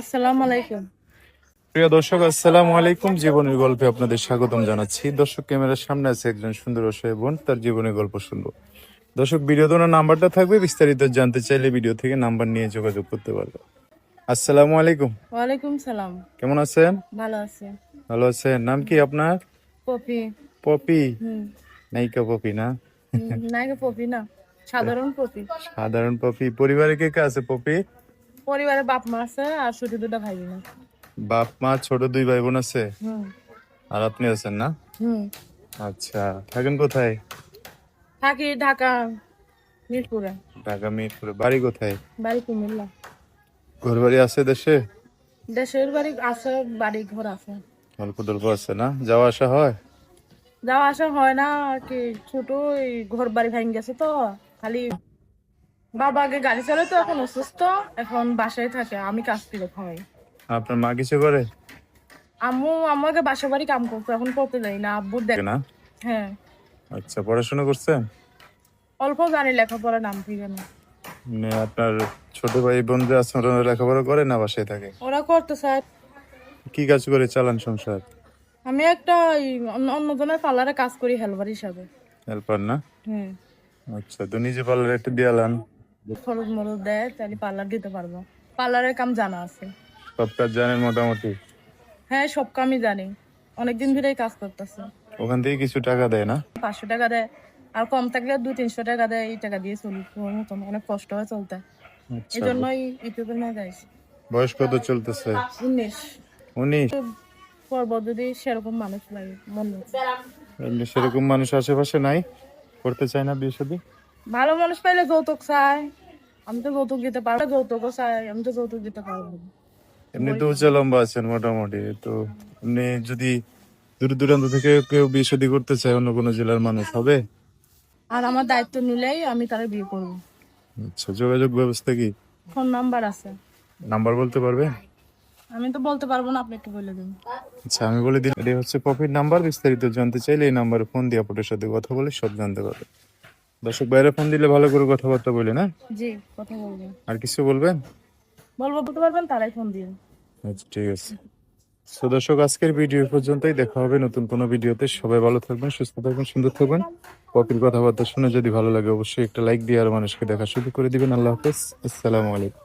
আসসালামু আলাইকুম। প্রিয় দর্শক, আসসালামু আলাইকুম। জীবনের গল্পে আপনাদের স্বাগতম জানাচ্ছি। দর্শক, ক্যামেরার সামনে আছে একজন সুন্দর অসহায় বোন, তার জীবনের গল্প শুনবো। দর্শক, ভিডিওতে ওনার নাম্বারটা থাকবে, বিস্তারিত জানতে চাইলে ভিডিও থেকে নাম্বার নিয়ে যোগাযোগ করতে পারবে। আসসালামু আলাইকুম। ওয়ালাইকুম সালাম। কেমন আছেন? ভালো আছি। ভালো আছেন? নাম কি আপনার? পপি। পপি? হুম। নায়িকা পপি না? নাইকে পপি না, সাধারণ পপি। সাধারণ পপি। পরিবারে কে কে আছে পপি? পরিবারে বাপ মা আছে আর ছোট দুটা ভাই বোন আছে। বাপ মা, ছোট দুই ভাই বোন আছে। হুম। আর আপনি আছেন না? হুম। আচ্ছা, থাকেন কোথায়? থাকি ঢাকা মিরপুরে। ঢাকা মিরপুরে। বাড়ি কোথায়? বাড়ি কুমিল্লা। ঘর বাড়ি আছে দেশে? দেশের বাড়ি আছে, বাড়ি ঘর আছে। অল্প টল্প আছে না? যাওয়া আসা হয়? যাওয়া আসা হয় না আর কি, ছোট এই ঘর বাড়ি ভেঙে গেছে তো খালি। বাবা আগে গাড়ি চালাতো, এখন অসুস্থ, এখন বাসায় থাকে, আমি কাজ করে খাওয়াই। আপনার মা কিছু করে? আম্মু আমাকে বাসা বাড়ি কাম করতো, এখন করতে যাই না, আব্বু দেখ। না? হ্যাঁ। আচ্ছা, পড়াশোনা করছেন? অল্প জানি, লেখাপড়া নাম ঠিক না। মানে আপনার ছোট ভাই বোন যে আছে ওরা লেখাপড়া করে না বাসায় থাকে? ওরা করতে চায়। কি কাজ করে চালান সংসার? আমি একটা অন্যজনের পার্লারে কাজ করি হেলপার হিসাবে। হেল্পার না? হুম। আচ্ছা, তো নিজে পার্লার একটা দিয়ালান। খরচ মরচ দেয়, তাহলে পার্লার দিতে পারবো। পার্লারের কাম জানা আছে। সব কাজ জানেন মোটামুটি? হ্যাঁ, সব কামই জানি, অনেকদিন ধরেই কাজ করতেছে। ওখান থেকে কিছু টাকা দেয় না? 500 টাকা দেয়, আর কম থাকলে 200-300 টাকা দেয়। এই টাকা দিয়ে চলি মতন, অনেক কষ্ট হয় চলতে। এই আচ্ছা, জন্যই ইউটিউবের না যাইছি। বয়স কত চলতেছে? 19। 19? পর্ব যদি সেরকম মানুষ লাগে মনে হচ্ছে। এমনি সেরকম মানুষ আশেপাশে নাই? করতে চায় না বিয়ে শাদী? ভালো মানুষ পাইলে যৌতুক চাই, আমি তো যৌতুক দিতে পারবো। যৌতুকও চাই, আমি তো যৌতুক দিতে পারবো না। এমনি তো উঁচা লম্বা আছেন মোটামুটি, তো এমনি যদি দূর দূরান্ত থেকে কেউ বিয়ে শাদী করতে চায় অন্য কোনো জেলার মানুষ হবে? আর আমার দায়িত্ব নিলেই আমি তারা বিয়ে করবো। আচ্ছা, যোগাযোগ ব্যবস্থা কি? ফোন নাম্বার আছে। নাম্বার বলতে পারবে? আমি তো বলতে পারবো না, আপনি একটু বলে দিন। আচ্ছা, আমি বলে দিই। এটা হচ্ছে পপির নাম্বার। বিস্তারিত জানতে চাইলে এই নাম্বারে ফোন দিয়ে আপনার সাথে কথা বলে সব জানতে পারবে। দর্শক, বাইরে ফোন দিলে ভালো করে কথাবার্তা বলে না? জি, কথা বলবেন। আর কিছু বলবেন? বলতে পারবেন, তারাই ফোন দিন। আচ্ছা, ঠিক আছে। তো দর্শক, আজকের ভিডিও পর্যন্তই। দেখা হবে নতুন কোনো ভিডিওতে। সবাই ভালো থাকবেন, সুস্থ থাকবেন, সুন্দর থাকবেন। পপির কথাবার্তা শুনে যদি ভালো লাগে অবশ্যই একটা লাইক দিয়ে আর মানুষকে দেখা শুরু করে দিবেন। আল্লাহ হাফেজ। আসসালামু আলাইকুম।